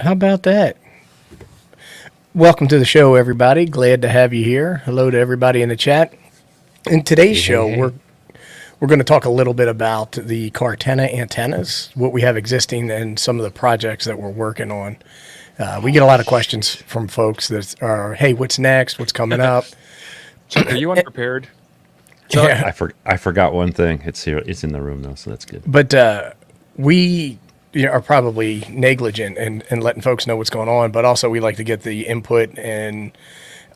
How about that? Welcome to the show, everybody. Glad to have you here. Hello to everybody in the chat. In today's show, we're going to talk a little bit about the CaHRTenna antennas, what we have existing, and some of the projects that we're working on. We get a lot of questions from folks that are, "Hey, what's next? What's coming up?" Chuck, are you unprepared? Chuck, yeah. I forgot one thing. It's here. It's in the room though, so that's good. But we are probably negligent in letting folks know what's going on. But also, we like to get the input and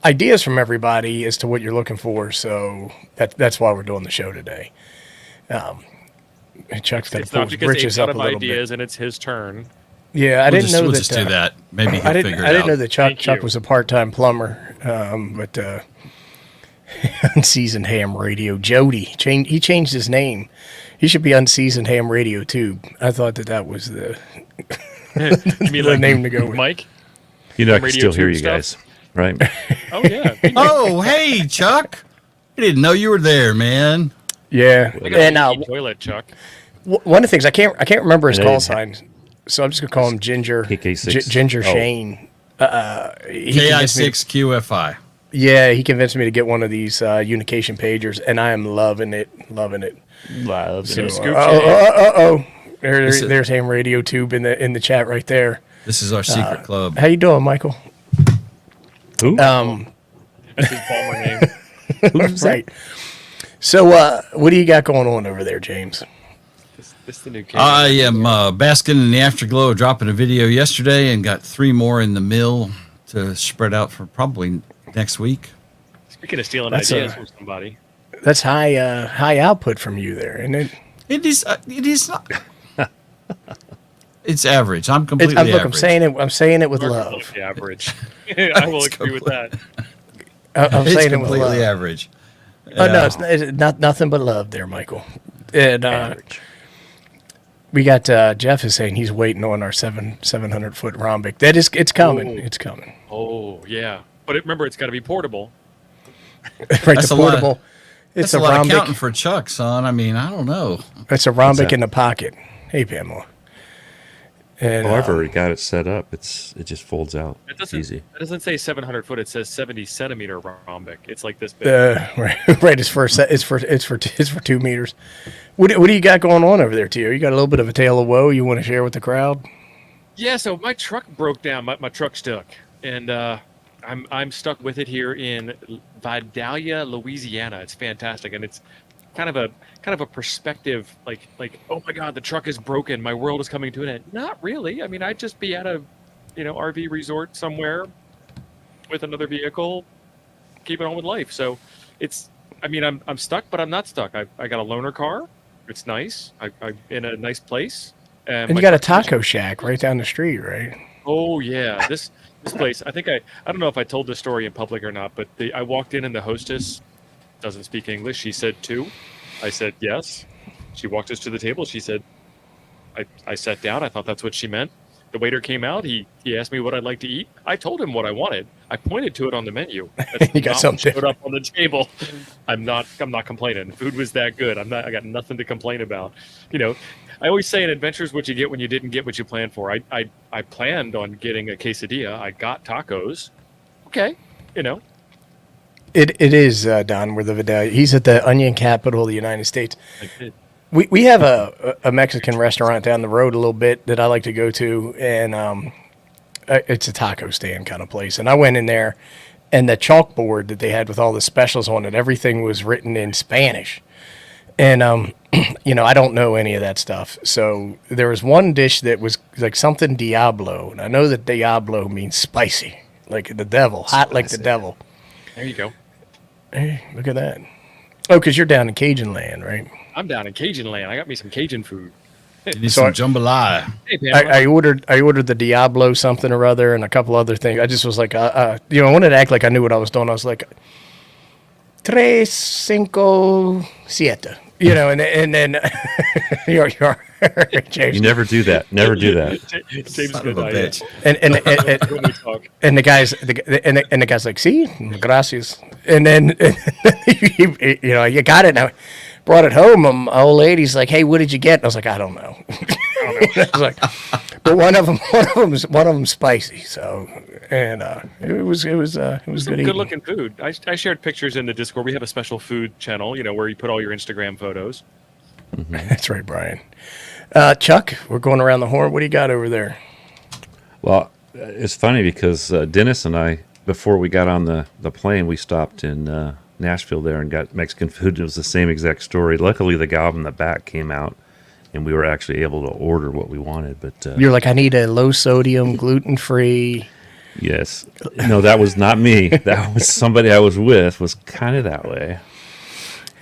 ideas from everybody as to what you're looking for. So that's why we're doing the show today. Chuck's got to pull his britches up a little ideas bit. And it's his turn. Yeah, I didn't know we'll that. Just do that. Maybe he'll figure it out. I didn't know that Chuck was a part-time plumber, but Unseasoned Ham Radio. Jody, he changed his name. He should be Unseasoned Ham Radio too. I thought that was the, the name to go with. Mike? You know, I can still hear you guys, right? Oh, yeah. Oh, hey, Chuck. I didn't know you were there, man. Yeah. And toilet, Chuck. One of the things, I can't remember his call sign, so I'm just going to call him Ginger. Ginger Shane. KI6QFI. Yeah, he convinced me to get one of these unication pagers, and I am loving it. There's Ham Radio Tube in the chat right there. This is our secret club. How you doing, Michael? Who? That's his Palmer name. Who's right. So, what do you got going on over there, James? This the new I am basking in the afterglow, dropping a video yesterday, and got 3 more in the mill to spread out for probably next week. Speaking of stealing ideas from somebody, that's high output from you there, isn't it? It is not. It's average. I'm completely average. I'm saying it with love. Average. I will agree with that. I'm it's saying completely it with love. average. Oh no, it's not nothing but love there, Michael. And we got Jeff is saying he's waiting on our 700-foot rhombic. It's coming. Ooh. It's coming. Oh yeah, but remember it's got to be portable. Right, the portable. It's a lot of counting for Chuck, son. I mean, I don't know. It's a rhombic in the pocket. Hey, Pamela. And, I've already got it set up. It just folds out. Easy. It doesn't say 700 foot. It says 70 centimeter rhombic. It's like this big. Right. It's for 2 meters. What do you got going on over there, Tio? You got a little bit of a tale of woe you want to share with the crowd? Yeah. So my truck broke down. My truck stuck, and I'm stuck with it here in Vidalia, Louisiana. It's fantastic, and it's kind of a perspective, like oh my God, the truck is broken. My world is coming to an end. Not really. I mean, I'd just be at a RV resort somewhere with another vehicle, keeping on with life. So I'm stuck, but I'm not stuck. I got a loaner car. It's nice. I'm in a nice place. And you got a taco shack right down the street, right? Oh yeah, this place. I don't know if I told this story in public or not, but I walked in and the hostess doesn't speak English. She said 2. I said yes. She walked us to the table. She said, I sat down. I thought that's what she meant. The waiter came out. He asked me what I'd like to eat. I told him what I wanted. I pointed to it on the menu. You got something showed up on the table. I'm not complaining. Food was that good. I got nothing to complain about. I always say in adventures, what you get when you didn't get what you planned for. I planned on getting a quesadilla. I got tacos. Okay, It is, Don, where the Vidalia. He's at the onion capital of the United States. We have a Mexican restaurant down the road a little bit that I like to go to, and it's a taco stand kind of place. And I went in there, and the chalkboard that they had with all the specials on it, everything was written in Spanish. And, I don't know any of that stuff. So there was one dish that was like something Diablo. And I know that Diablo means spicy, like the devil, hot like the devil. There you go. Hey, look at that. Oh, because you're down in Cajun land, right? I'm down in Cajun land. I got me some Cajun food. You need some jambalaya. Hey, I ordered the Diablo something or other and a couple other things. I just was like, I wanted to act like I knew what I was doing. I was like, 3, 5, 7. And then you're James. You never do that. Never do that. James Son of a bitch. And the guy's like, "See, gracias." And then you got it now. Brought it home. My old lady's like, "Hey, what did you get?" And I was like, "I don't know." I was like, But one of them spicy. So, and it was good Some eating. good looking food. I shared pictures in the Discord. We have a special food channel, where you put all your Instagram photos. That's right, Brian. Chuck, we're going around the horn. What do you got over there? Well, it's funny because Dennis and I, before we got on the plane, we stopped in Nashville there and got Mexican food. It was the same exact story. Luckily, the gal in the back came out, and we were actually able to order what we wanted. But You're like, I need a low sodium, gluten free. yes, no, that was not me. That was somebody I was with. Was kind of that way.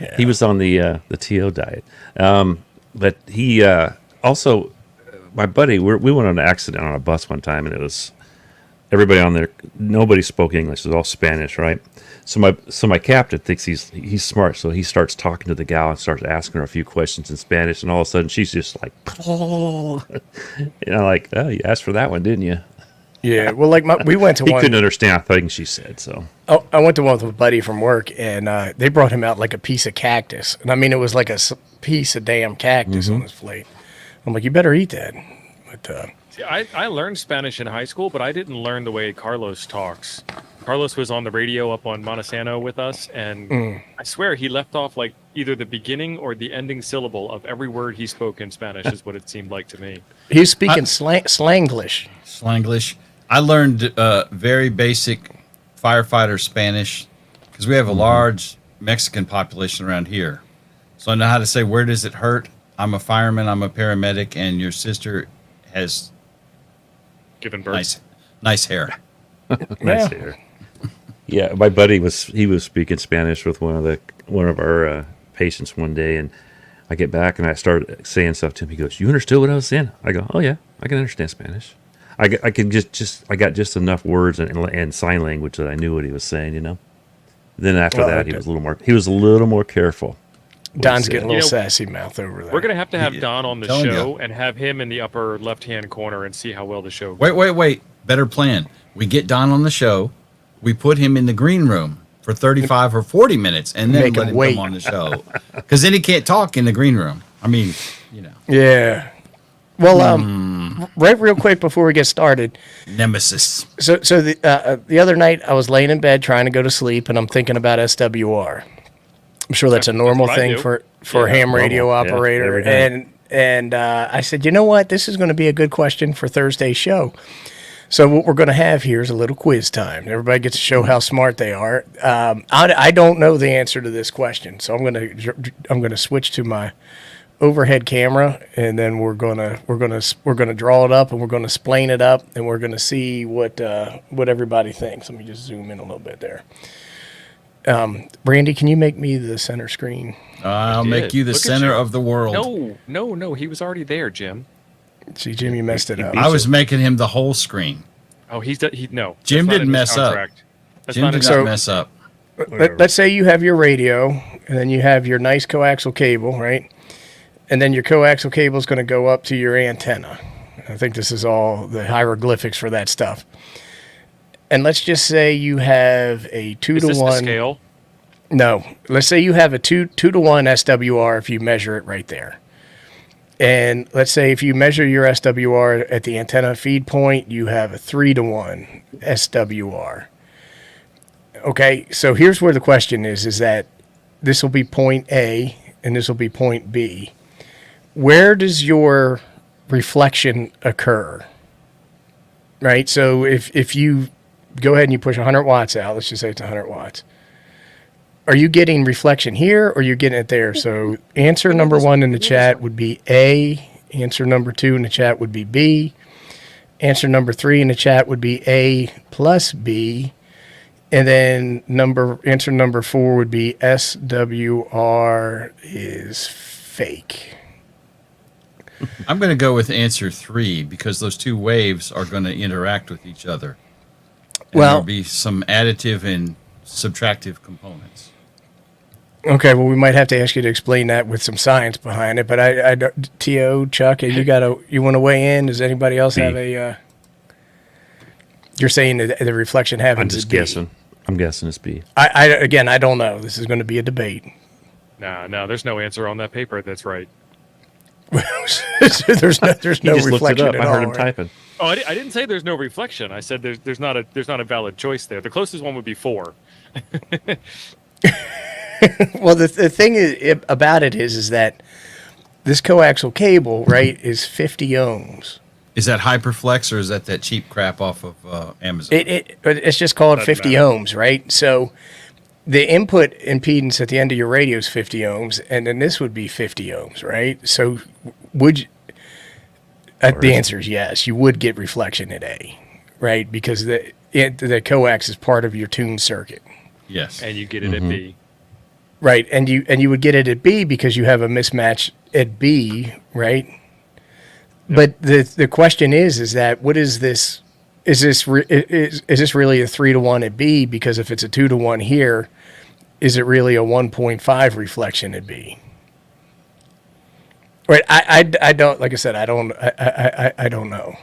Yeah. He was on the TO diet, but he also, my buddy. We went on an accident on a bus one time, and it was everybody on there. Nobody spoke English. It was all Spanish, right? So my captain thinks he's smart, so he starts talking to the gal and starts asking her a few questions in Spanish, and all of a sudden she's just like, and I'm like, oh, you asked for that one, didn't you? Yeah, well, like we went to He one. couldn't understand a thing she said, so. Oh, I went to one with a buddy from work, and they brought him out like a piece of cactus, and I mean it was like a piece of damn cactus on his plate. I'm like, you better eat that. But See, I learned Spanish in high school, but I didn't learn the way Carlos talks. Carlos was on the radio up on Montesano with us, and I swear he left off like either the beginning or the ending syllable of every word he spoke in Spanish is what it seemed like to me. he was speaking Slanglish. Slanglish. I learned very basic firefighter Spanish because we have a large Mexican population around here. So I know how to say, where does it hurt? I'm a fireman, I'm a paramedic, and your sister has Given birth. nice hair. Nice hair. Yeah, my buddy was speaking Spanish with one of our patients one day, and I get back and I start saying stuff to him. He goes, "You understood what I was saying?" I go, "Oh yeah, I can understand Spanish. I got just enough words and sign language that I knew what he was saying, Then after that, he was a little more careful. Don's getting a little sassy mouth over there. We're going to have Don on the telling show you. and have him in the upper left-hand corner and see how well the show goes. Wait. Better plan. We get Don on the show. We put him in the green room for 35 or 40 minutes and then Make let him him wait. come on the show. Because then he can't talk in the green room. I mean, Yeah. Well, right real quick before we get started. Nemesis. So the other night I was laying in bed trying to go to sleep, and I'm thinking about SWR. I'm sure that's a normal what I thing do. for a ham radio normal. Yeah, operator. every day. And I said, you know what? This is going to be a good question for Thursday's show. So what we're going to have here is a little quiz time. Everybody gets to show how smart they are. I don't know the answer to this question, so I'm going to switch to my overhead camera, and then we're gonna draw it up, and we're gonna splane it up, and we're gonna see what everybody thinks. Let me just zoom in a little bit there. Brandy, can you make me the center screen? I'll did. make you the Look at center you. of the world. No. He was already there, Jim. See, Jim, you messed it up. I was making him the whole screen. Oh, no. Jim That's not didn't in his mess up. contract. That's Jim not did in not So- mess up. Let's say you have your radio, and then you have your nice coaxial cable, right? And then your coaxial cable is going to go up to your antenna. I think this is all the hieroglyphics for that stuff. And let's just say you have a 2 Is to this the 1. scale? No, let's say you have a 2 to 1 SWR if you measure it right there. And let's say if you measure your SWR at the antenna feed point, you have a 3 to 1 SWR. Okay, so here's where the question is that this will be point A and this will be point B. Where does your reflection occur? Right? So if you go ahead and you push 100 watts out, let's just say it's 100 watts. Are you getting reflection here or are you getting it there? So answer number 1 in the chat would be A. Answer number 2 in the chat would be B. Answer number 3 in the chat would be A plus B. And then answer number 4 would be SWR is fake. I'm going to go with answer 3 because those two waves are going to interact with each other. And Well- there'll be some additive and subtractive components. Okay, well, we might have to ask you to explain that with some science behind it. But I T.O., Chuck, you want to weigh in? Does anybody else have a? You're saying that the reflection happens. I'm just at B. guessing. I'm guessing it's B. Again, I don't know. This is going to be a debate. No, there's no answer on that paper that's right. So there's no He just looked it reflection up. at I heard all, him right? typing. Oh, I didn't say there's no reflection. I said there's not a valid choice there. The closest one would be 4. Well, the thing about it is that this coaxial cable, right, is 50 ohms. Is that Hyperflex or is that cheap crap off of Amazon? It's just called Doesn't 50 matter. ohms, right? So the input impedance at the end of your radio is 50 ohms, and then this would be 50 ohms, right? So would you, the answer is yes. You would get reflection at A, right? Because the coax is part of your tune circuit, Yes. And you get it at B. right? And you would get it at B because you have a mismatch at B, right? But the question is that what is this? Is this really a 3-to-1 at B? Because if it's a 2-to-1 here, is it really a 1.5 reflection at B? Right. I don't, like I said, I don't know.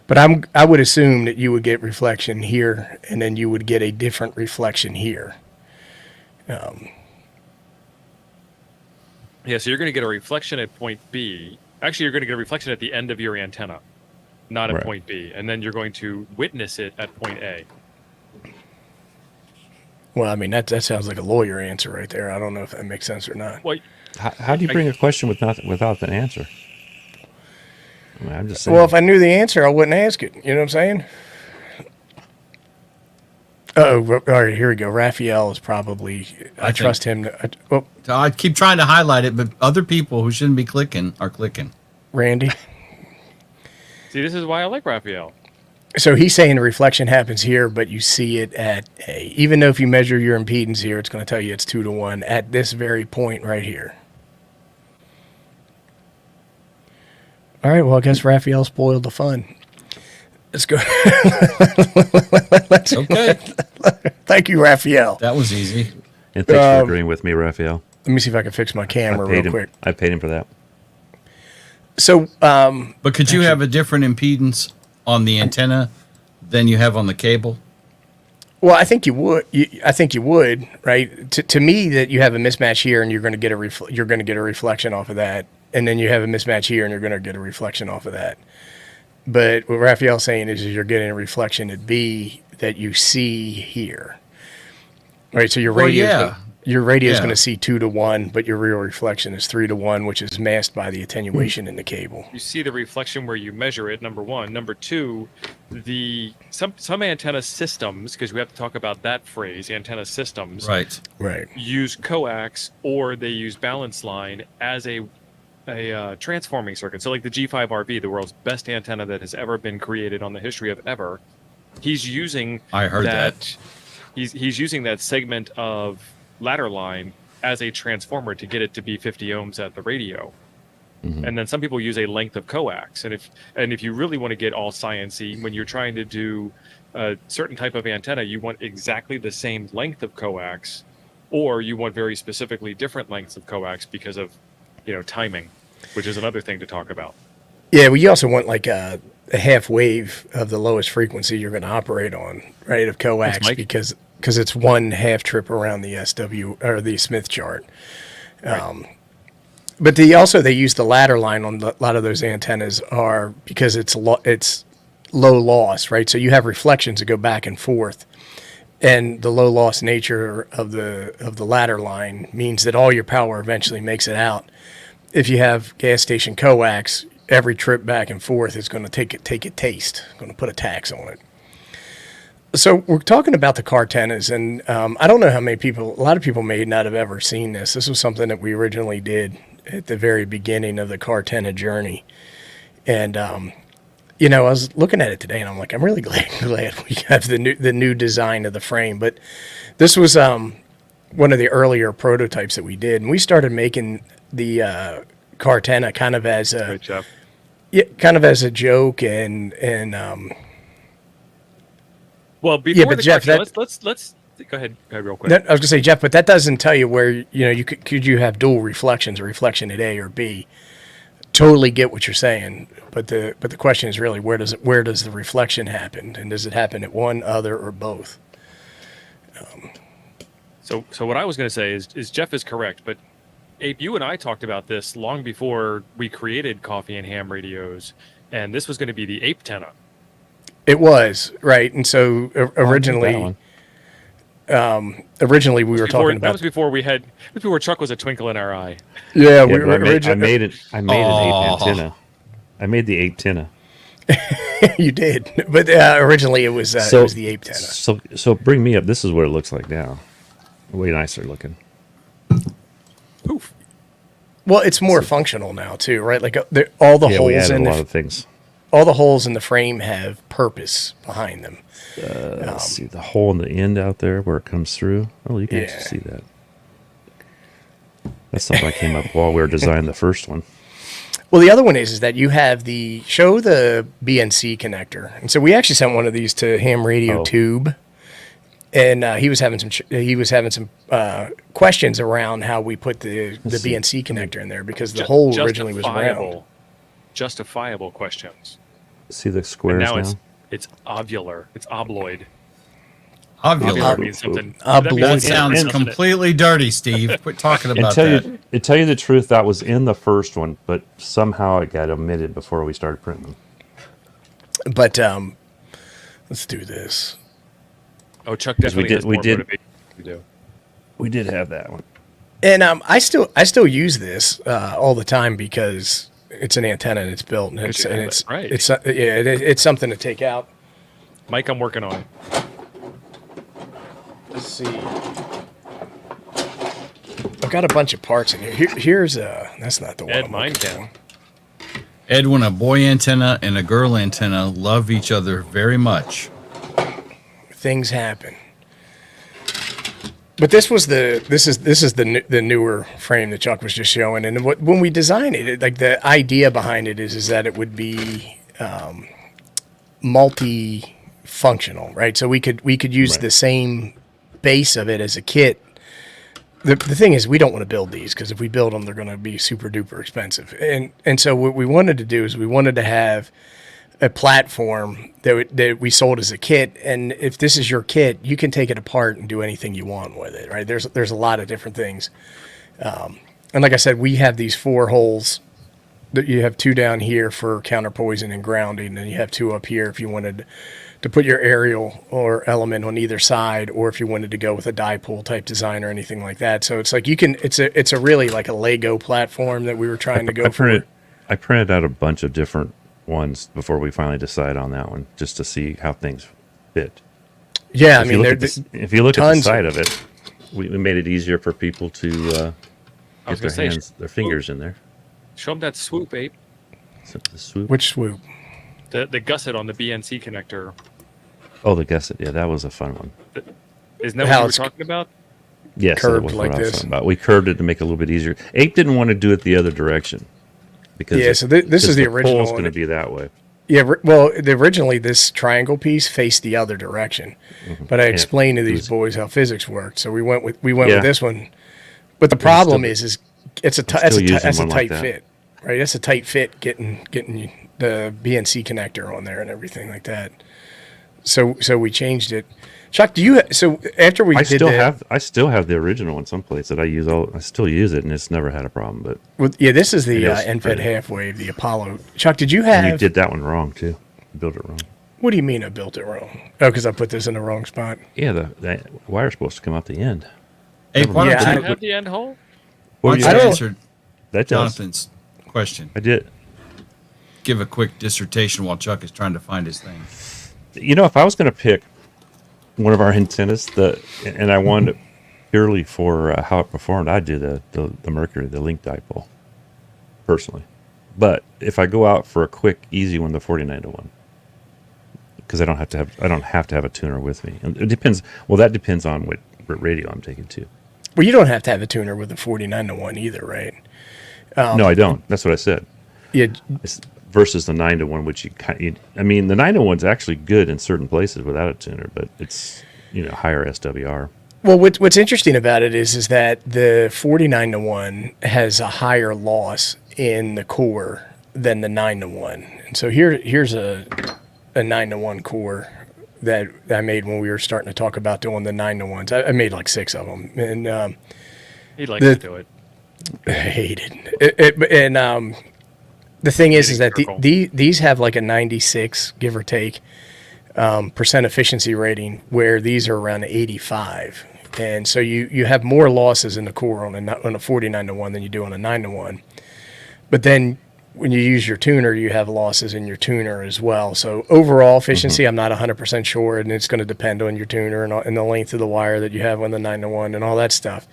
But I would assume that you would get reflection here, and then you would get a different reflection here. Yeah, so you're going to get a reflection at point B. Actually, you're going to get a reflection at the end of your antenna, not at Right. point B. And then you're going to witness it at point A. Well, I mean, that sounds like a lawyer answer right there. I don't know if that makes sense or not. Well, How do you bring a question without the answer? I mean, I'm just saying. Well, if I knew the answer, I wouldn't ask it. You know what I'm saying? Oh, all right. Here we go. Raphael is probably. I think- trust him. Oh, I keep trying to highlight it, but other people who shouldn't be clicking are clicking. Randy. see, this is why I like Raphael. So he's saying the reflection happens here, but you see it at A. Even though if you measure your impedance here, it's going to tell you it's 2-to-1 at this very point right here. All right. Well, I guess Raphael spoiled the fun. Let's go. Okay. Thank you, Raphael. That was easy. And thanks for agreeing with me, Raphael. Let me see if I can fix my camera real quick. I paid him for that. So, But could you have a different impedance on the antenna than you have on the cable? well, I think you would. I think you would, right? To me, that you have a mismatch here, and you're going to get a reflection off of that, and then you have a mismatch here, and you're going to get a reflection off of that. But what Raphael's saying is you're getting a reflection at B that you see here, right? So your Well, radio, yeah. your radio is Yeah. going to see 2-to-1, but your real reflection is 3-to-1, which is masked by the attenuation in the cable. You see the reflection where you measure it, number one. Number two, some antenna systems, because we have to talk about that phrase, antenna systems, Right. Right. use coax or they use balance line as a transforming circuit. So like the G5RV, the world's best antenna that has ever been created on the history of ever, he's using I heard that. He's using that segment of ladder line as a transformer to get it to be 50 ohms at the radio. And then some people use a length of coax. And if you really want to get all sciencey, when you're trying to do a certain type of antenna, you want exactly the same length of coax, or you want very specifically different lengths of coax because of timing, which is another thing to talk about. Yeah, well, you also want like a half wave of the lowest frequency you're going to operate on, right? Of coax, Thanks, Mike. because it's one half trip around the SW or the Smith chart. But they use the ladder line on a lot of those antennas because it's low loss, right? So you have reflections that go back and forth, and the low loss nature of the ladder line means that all your power eventually makes it out. If you have gas station coax, every trip back and forth is going to take a taste, going to put a tax on it. So we're talking about the CaHRTennas, and I don't know how many people, a lot of people may not have ever seen this. This was something that we originally did at the very beginning of the CaHRTenna journey. And, I was looking at it today, and I'm like, I'm really glad we have the new design of the frame. But this was one of the earlier prototypes that we did, and we started making the CaHRTenna kind of as a Great job. kind of as a joke and Well, before but the Jeff, question, let's go ahead real quick. I was gonna say, Jeff, but that doesn't tell you where you could you have dual reflections, a reflection at A or B. Totally get what you're saying, but the question is really where does the reflection happen, and does it happen at one, other, or both? So what I was going to say is Jeff is correct, but Abe, you and I talked about this long before we created Coffee and Ham Radios, and this was going to be the CaHRTenna. It was, right. And so originally, originally we were talking That about. was before Chuck was a twinkle in our eye. Yeah, Yeah, we but were I made originally. it. I made an ape antenna. I made the CaHRTenna. You did, but originally it was the CaHRTenna. So bring me up. This is what it looks like now. Way nicer looking. Poof. Well, it's more functional now too, right? Like all the Yeah, we holes added in a lot of things. all the holes in the frame have purpose behind them. Let's see the hole in the end out there where it comes through. Oh, you can Yeah. actually see that. That's something I came up while we were designing the first one. Well, the other one is that you have the BNC connector, and so we actually sent one of these to Ham Radio Oh. Tube, and he was having some questions around how we put the Let's see. BNC connector in there because the hole originally was round. Justifiable questions. See the And squares now now? it's ovular. It's obloid. Ovular. Means something. Obloid. That means That something sounds else, doesn't it? completely dirty, Steve. Quit talking And about tell that. tell you the truth, that was in the first one, but somehow it got omitted before we started printing them. But let's do this. Oh, Chuck 'Cause we definitely did- has we more did- motivation than you do. We did have that one. And I still use this all the time because it's an antenna and it's built and it's you have it, right. it's something to take out. Mike, I'm working on it. Let's see. I've got a bunch of parts in here. Here's that's not the one. Ed, I'm mine looking can. for. Edwin, a boy antenna and a girl antenna love each other very much. Things happen. But this is the newer frame that Chuck was just showing, and when we designed it, like the idea behind it is that it would be multi-functional, right? So we could use Right. the same base of it as a kit. The thing is, we don't want to build these because if we build them, they're going to be super duper expensive. And so what we wanted to do is we wanted to have a platform that we sold as a kit. And if this is your kit, you can take it apart and do anything you want with it, right? There's a lot of different things. And like I said, we have these 4 holes. That you have 2 down here for counter poison and grounding, and you have 2 up here if you wanted to put your aerial or element on either side, or if you wanted to go with a dipole type design or anything like that. So it's like it's a really like a Lego platform that we were trying to go for. I printed out a bunch of different ones before we finally decided on that one, just to see how things fit. Yeah, I If mean, you look at the tons of- side of it, we made it easier for people to I was get gonna say, their fingers in there. Show them that swoop, Abe. So the swoop. which swoop? The gusset on the BNC connector. Oh, the gusset. Yeah, that was a fun one. Isn't that How what you were it's talking about? Yes, that Curved was like what I was this. talking about. We curved it to make it a little bit easier. Ape didn't want to do it the other direction because Yeah, so this is the original pole's one. going to be that way. Yeah, well, originally this triangle piece faced the other direction, but I Yeah, explained to it these was- boys how physics worked, so we went with Yeah. this one. But the problem still- is it's a still using that's a one like tight that. fit, right? That's a tight fit getting you the BNC connector on there and everything like that. So we changed it. Chuck, so after we I did still have the original in some place that I use. I still use it, and it's never had a problem. But this is the It is NFED pretty. half wave, the Apollo. Chuck, did you you have? did that one wrong too. You built it wrong. What do you mean I built it wrong? Oh, because I put this in the wrong spot. Yeah, the wire's supposed to come out the end. Hey, why Yeah, don't Do you, you have the end hole? why Well, don't you I don't- answer That does. Jonathan's question? I did. Give a quick dissertation while Chuck is trying to find his thing. You know, if I was going to pick one of our antennas, and I wanted it purely for how it performed, I'd do the Mercury, the link dipole, personally. But if I go out for a quick, easy one, the 49-1, because I don't have to have a tuner with me. And it depends. Well, that depends on what radio I'm taking to. Well, you don't have to have a tuner with a 49-1 either, right? No, I don't. That's what I said. Yeah, It's versus the 9-1, which I mean, the 9-1's actually good in certain places without a tuner, but it's higher SWR. well, what's interesting about it is that the 49-1 has a higher loss in the core than the 9-1. And so here's a 9-1 core that I made when we were starting to talk about doing the 9-1s. I made like 6 of them, and He'd like The- to do it. I hate it. And the thing is that Circle. these have like a 96, give or take, percent efficiency rating, where these are around 85. And so you have more losses in the core on a 49-to-1 than you do on a 9-to-1. But then when you use your tuner, you have losses in your tuner as well. So overall efficiency, I'm not 100% sure, and it's going to depend on your tuner and the length of the wire that you have on the 9-to-1 and all that stuff.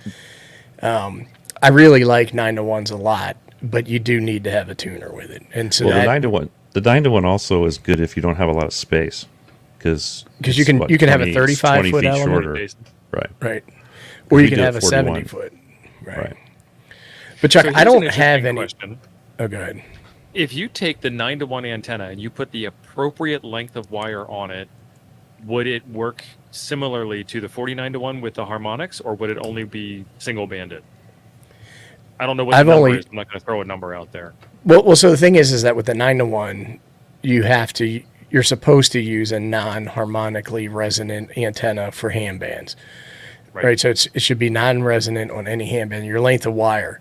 I really like 9-to-1s a lot, but you do need to have a tuner with it. And so Well, the 9-to-1 also is good if you don't have a lot of space, because you can have a 35-foot element. shorter, right? Right. Or We you can do have a 41. 70-foot. Right. But Chuck, So I here's don't an have interesting any. question. Oh, go ahead. If you take the 9-to-1 antenna and you put the appropriate length of wire on it, would it work similarly to the 49-to-1 with the harmonics, or would it only be single banded? I don't know what the number is. I'm not going to throw a number out there. Well, so the thing is that with the 9-to-1, you're supposed to use a non-harmonically resonant antenna for ham bands, right? So it should be non-resonant on any ham band. Your length of wire.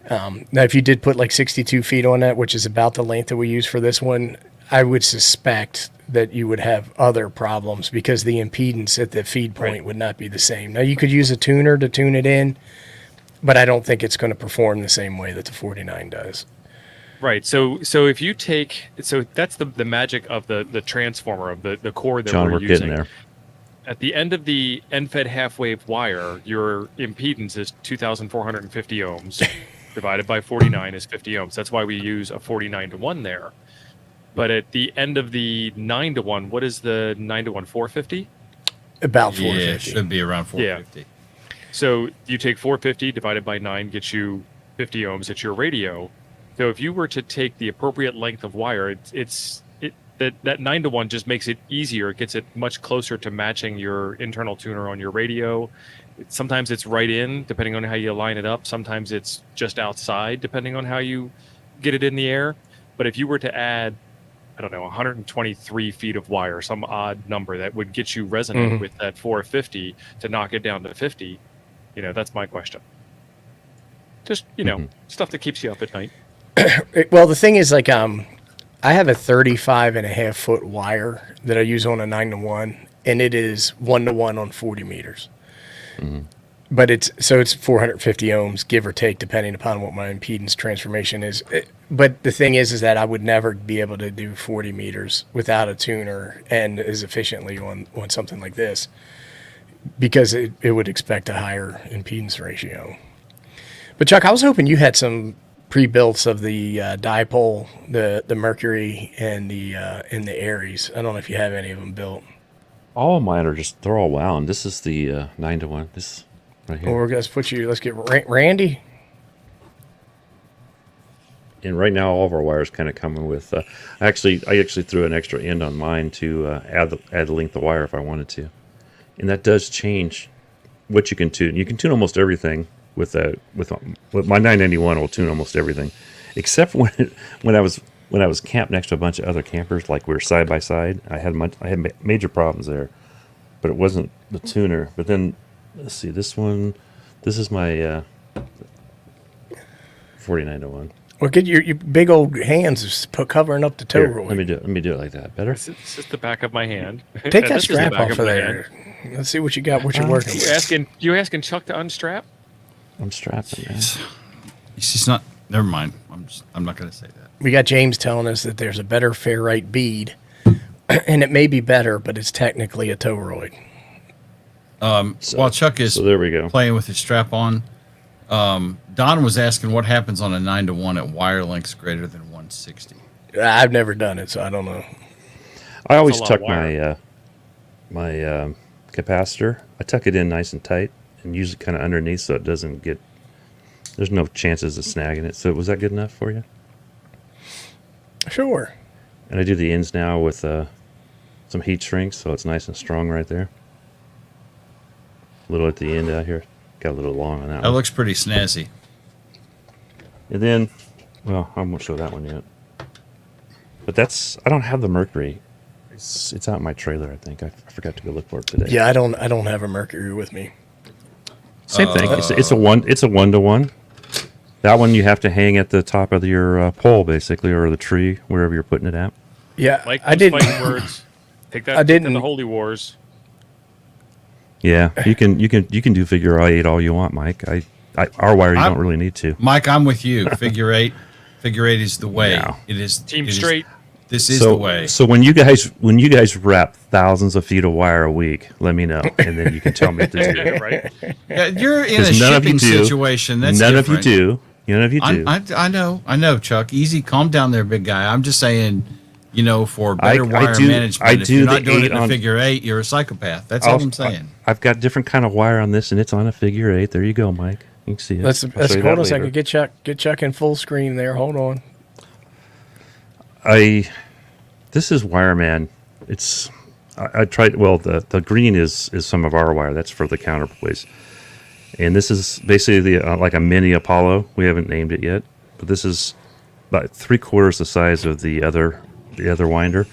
Now, if you did put like 62 feet on that, which is about the length that we use for this one, I would suspect that you would have other problems because the impedance at the feed point would not be the same. Now, you could use a tuner to tune it in, but I don't think it's going to perform the same way that the 49 does. Right. So if you take, so that's the magic of the transformer, of the core that John, we're we're using. getting there. At the end of the end-fed half-wave wire, your impedance is 2,450 ohms. Divided by 49 is 50 ohms. That's why we use a 49-to-1 there. But at the end of the 9-to-1, what is the 9-to-1, 450? About Yeah, 450. it should be around 450. So you take 450 divided by 9 gets you 50 ohms at your radio. So if you were to take the appropriate length of wire, that 9-to-1 just makes it easier. It gets it much closer to matching your internal tuner on your radio. Sometimes it's right in, depending on how you line it up. Sometimes it's just outside, depending on how you get it in the air. But if you were to add, I don't know, 123 feet of wire, some odd number that would get you resonant with that 450 to knock it down to 50, that's my question. Just, stuff that keeps you up at night. Well, the thing is, like, I have a 35.5-foot wire that I use on a 9-to-1, and it is 1-to-1 on 40 meters. But it's 450 ohms, give or take, depending upon what my impedance transformation is. But the thing is that I would never be able to do 40 meters without a tuner and as efficiently on something like this, because it would expect a higher impedance ratio. But Chuck, I was hoping you had some pre-builts of the dipole, the Mercury, and the Aries. I don't know if you have any of them built. All of mine they're all wound. This is the 9-to-1. This right here. Well, let's get Randy. And right now, all of our wires kind of coming with. I actually threw an extra end on mine to add the length of wire if I wanted to, and that does change what you can tune. You can tune almost everything with my 991 will tune almost everything, except when I was camped next to a bunch of other campers, like we were side by side. I had major problems there, but it wasn't the tuner. But then let's see, this is my 49-to-1. Well, get your big old hands covering up the toe Here, roll. let me do it like that. Better. This is the back of my hand. Take that This is the strap back off of my there. hand. Let's see what you got. What you're working with. You asking Chuck to unstrap? I'm strapping. Man. She's not. Never mind. I'm not going to say that. We got James telling us that there's a better ferrite bead, and it may be better, but it's technically a toroid. While Chuck is So there we go. playing with his strap on, Don was asking what happens on a 9-to-1 at wire lengths greater than 160. I've never done it, so I don't know. I always a lot tuck of wire. my capacitor. I tuck it in nice and tight, and use it kind of underneath so it doesn't get. There's no chances of snagging it. So was that good enough for you? Sure. And I do the ends now with some heat shrink, so it's nice and strong right there. A little at the end out here. Got a little long on that That one. looks pretty snazzy. And then, well, I won't show that one yet. But I don't have the Mercury. It's out in my trailer, I think. I forgot to go look for it today. Yeah, I don't have a Mercury with me. Same thing. It's a 1-to-1. That one you have to hang at the top of your pole, basically, or the tree, wherever you're putting it at. Yeah, Mike, I those didn't. fighting words. Take that. I didn't- To the holy wars. Yeah, you can do figure 8 all you want, Mike. Our wire you don't really need to. Mike, I'm with you. Figure eight is the way. No. It is Team it is- straight. this is the way. So when you guys wrap thousands of feet of wire a week, let me know, and then you can tell me what to do. Yeah, right. Yeah, you're in a 'Cause none of you shipping do. situation. That's None different. of you do. None of you do. I know, Chuck. Easy, calm down there, big guy. I'm just saying, for better I wire do- management. I if do you're the not doing 8 it in a on- figure 8, you're a psychopath. That's all I'm saying. I've got different kind of wire on this, and it's on a figure 8. There you go, Mike. You can see it. Let's I'll hold show you on that a second. later. Get Chuck in full screen there. Hold on. This is Wireman. I tried. Well, the green is some of our wire. That's for the counterpoise, and this is basically like a mini Apollo. We haven't named it yet, but this is about 3/4 the size of the other winder,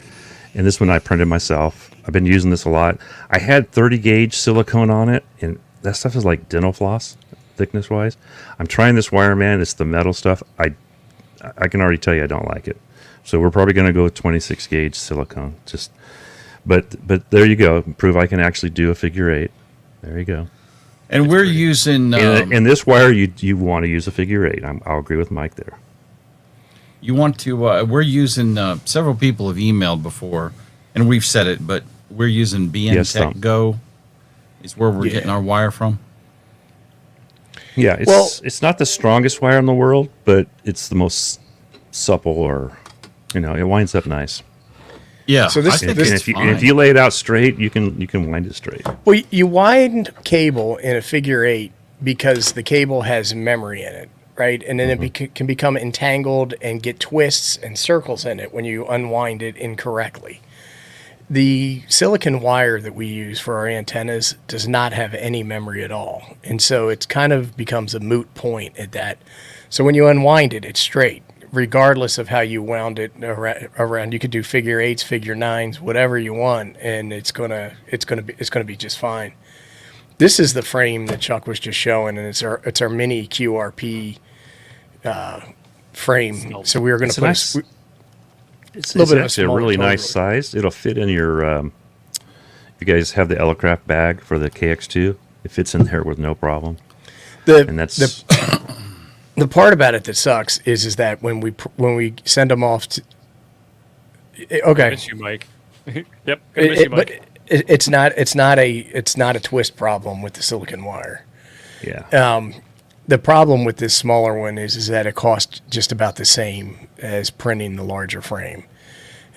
and this one I printed myself. I've been using this a lot. I had 30 gauge silicone on it, and that stuff is like dental floss thickness wise. I'm trying this Wireman. It's the metal stuff. I can already tell you I don't like it. So we're probably going to go with 26 gauge silicone. But there you go. Prove I can actually do a figure 8. There you go. And we're using. In this wire, you want to use a figure 8. I'll agree with Mike there. You want to? We're using. Several people have emailed before, and we've said it, but we're using BN Yes, Tech Tom. Go. Is where we're getting our wire from. Yeah, it's not the strongest wire in the world, but it's the most supple, or it winds up nice. Yeah. So this- I think this- it's And if fine. you lay it out straight, you can wind it straight. Well, you wind cable in a figure 8 because the cable has memory in it, right? And then it can become entangled and get twists and circles in it when you unwind it incorrectly. The silicon wire that we use for our antennas does not have any memory at all. And so it kind of becomes a moot point at that. So when you unwind it, it's straight, regardless of how you wound it around. You could do figure 8s, figure 9s, whatever you want, and it's gonna be just fine. This is the frame that Chuck was just showing, and it's our mini QRP frame. So we were going It's to a put nice- a It's little bit of a actually a smaller really total. nice size. It'll fit in your. You guys have the Elecraft bag for the KX2. It fits in there with no problem. And that's The part about it that sucks is that when we send them off to, okay, Miss you, Mike. Yep. Gonna miss you, but Mike. it's not a twist problem with the silicon wire. yeah. The problem with this smaller one is that it costs just about the same as printing the larger frame.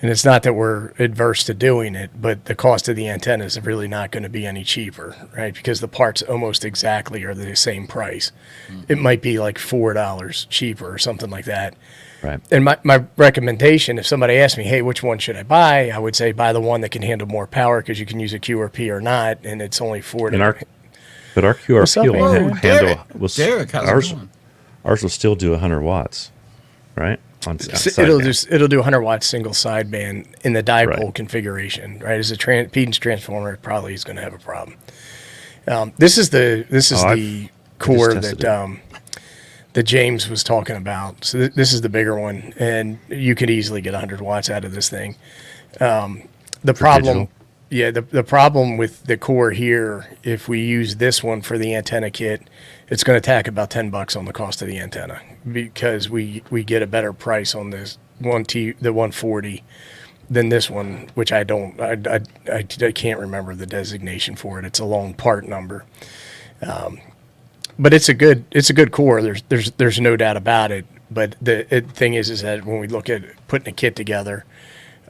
And it's not that we're adverse to doing it, but the cost of the antenna is really not going to be any cheaper, right? Because the parts almost exactly are the same price. It might be like $4 cheaper or something like that. Right. And my recommendation, if somebody asks me, hey, which one should I buy? I would say buy the one that can handle more power because you can use a QRP or not, and it's only But our What's up, QRP will man? handle. Derek, how's it ours, going? ours will still do 100 watts, right? On It'll do 100 watts single sideband in the dipole Right. configuration, right? As a impedance transformer, it probably is going to have a problem. This is the core tested that James was talking about. So this is the bigger one, and you could easily get 100 watts out of this thing. The problem, digital? the problem with the core here, if we use this one for the antenna kit, it's going to tack about $10 on the cost of the antenna because we get a better price on this the 140 than this one, which I can't remember the designation for it. It's a long part number. But it's a good core. There's no doubt about it. But the thing is that when we look at putting a kit together,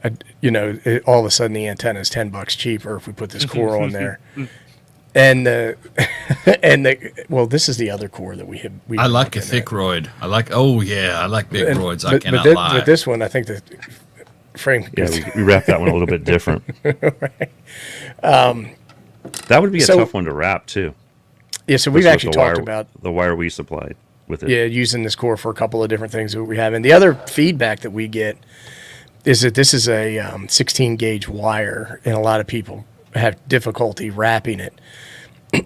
all of a sudden the antenna is $10 cheaper if we put this core on there. And this is the other core that we have. I like a thick roid. I like big roids. I cannot but lie. But this one, I think the frame. Yeah, we wrap that one a little bit different. Right. That would be a tough one to wrap too. Yeah, so we've especially actually with talked the about the wire we supplied with it. Yeah, using this core for a couple of different things that we have. And the other feedback that we get is that this is a 16 gauge wire, and a lot of people have difficulty wrapping it.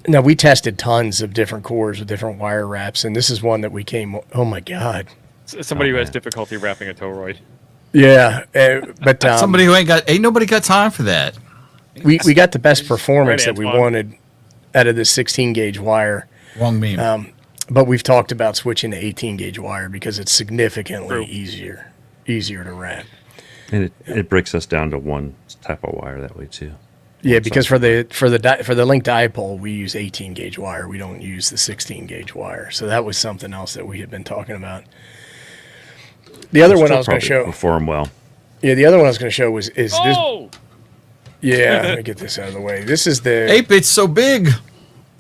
Now we tested tons of different cores with different wire wraps, and this is one that we came. Oh my god! Somebody who has man. difficulty wrapping a toroid. Yeah, but Somebody who ain't nobody got time for that. we got the best performance Right, that we Antoine. wanted out of this 16 gauge wire. Wrong meme. But we've talked about switching to 18 gauge wire because it's significantly True. easier to wrap. And it breaks us down to one type of wire that way too. Yeah, because for the link dipole we use 18 gauge wire. We don't use the 16 gauge wire. So that was something else that we had been talking about. The other one I was going to show. Perform well. Yeah, the other one I was going to show is this. Oh, Yeah, let me get this out of the way. This is the Ape, it's so big.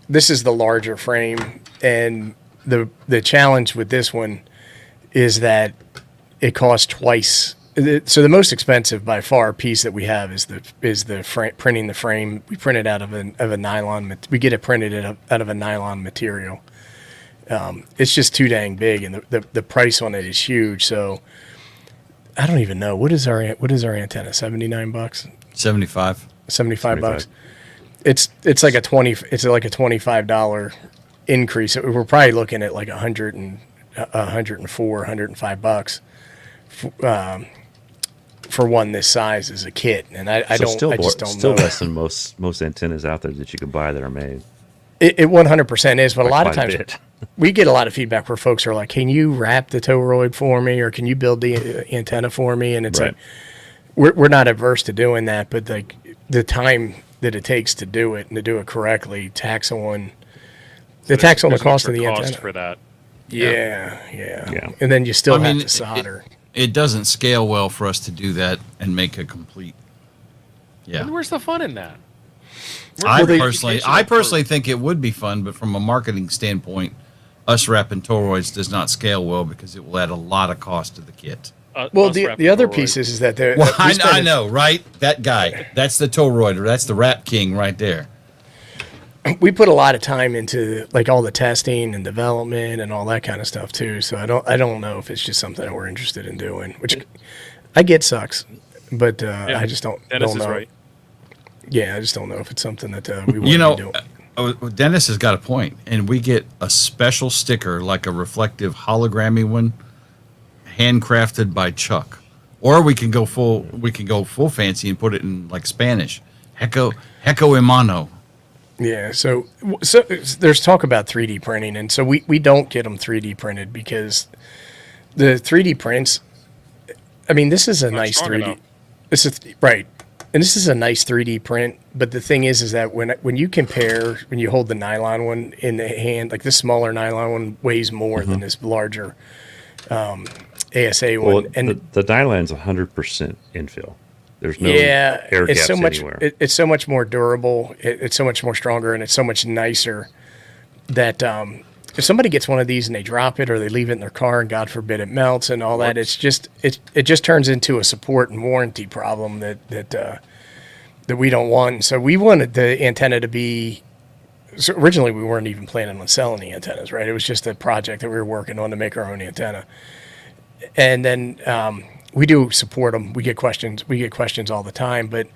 this is the larger frame, and the challenge with this one is that it costs twice. So the most expensive by far piece that we have is the printing the frame. We print it out of a nylon. We get it printed out of a nylon material. It's just too dang big, and the price on it is huge. So I don't even know what is our antenna. $79, 75. $75. It's like a $25 increase. We're probably looking at like $104, $105 for one this size as a kit, and I just don't still know. less than most antennas out there that you can buy that are made. It 100% is, but a lot of quite a times bit. we get a lot of feedback where folks are like, "Can you wrap the toroid for me, or can you build the antenna for me?" And it's Right. like we're not averse to doing that, but like the time that it takes to do it and to do it correctly, tax on the cost of the cost antenna. for that. Yeah. Yeah. And then you still I have mean, to solder. It doesn't scale well for us to do that and make a complete. Yeah. And where's the fun in that? I Where's the personally educational think it would be fun, but from a marketing standpoint, us wrapping toroids does not scale well because it will add a lot of cost to the kit. Well, us the wrapping other toroid. piece is that they're Well, I know, right? That guy. That's the toroid, or that's the wrap king right there. we put a lot of time into like all the testing and development and all that kind of stuff too. So I don't know if it's just something that we're interested in doing, which I get sucks, but Yeah, I just don't Dennis don't is know. right. Yeah, I just don't know if it's something that we want You to be doing. know, Dennis has got a point, and we get a special sticker, like a reflective hologrammy one, handcrafted by Chuck. Or we can go full fancy and put it in like Spanish. Heco Imano. Yeah, so there's talk about 3D printing, and so we don't get them 3D printed because the 3D prints. I mean, this is a Not nice strong 3D. enough. This is right, and this is a nice 3D print. But the thing is that when you compare, when you hold the nylon one in the hand, like this smaller nylon one weighs more than this larger ASA one, Well, and the nylon's 100% infill. There's no yeah, air it's gaps so much. anywhere. It's so much more durable. It's so much more stronger, and it's so much nicer that if somebody gets one of these and they drop it or they leave it in their car and God forbid it melts and all that, it just turns into a support and warranty problem that we don't want. So we wanted the antenna to be. So originally, we weren't even planning on selling the antennas, right? It was just a project that we were working on to make our own antenna, and then. We do support them. We get questions. We get questions all the time. But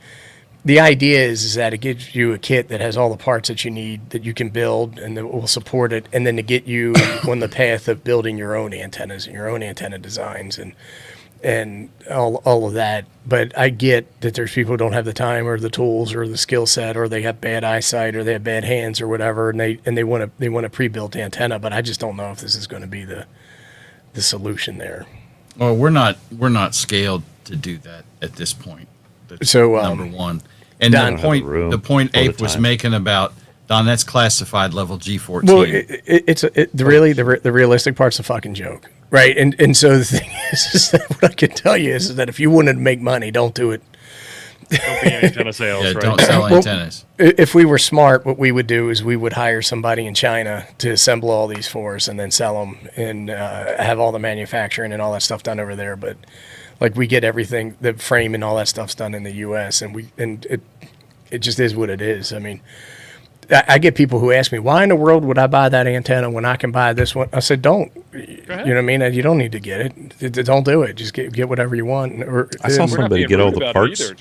the idea is that it gives you a kit that has all the parts that you need that you can build and that will support it, and then to get you on the path of building your own antennas and your own antenna designs and all of that. But I get that there's people who don't have the time or the tools or the skill set, or they have bad eyesight or they have bad hands or whatever, and they want a pre-built antenna. But I just don't know if this is going to be the solution there. Well, we're not scaled to do that at this point. That's So, number one. And Don- the point room the point for the Ape was time. making about Don, that's classified level G14. Well, the realistic part's a fucking joke, right? And so the thing is that what I can tell you is that if you wanted to make money, don't do it. Don't be antenna sales, yeah, right? don't sell Well, antennas. If we were smart, what we would do is we would hire somebody in China to assemble all these for us and then sell them and have all the manufacturing and all that stuff done over there. But like we get everything, the frame and all that stuff's done in the U.S. and it just is what it is. I mean, I get people who ask me, why in the world would I buy that antenna when I can buy this one? I said, don't. You know what I mean? You don't need to get it. Don't do it. Just get whatever you want. Or, I saw We're not somebody being get all rude the about it parts. either.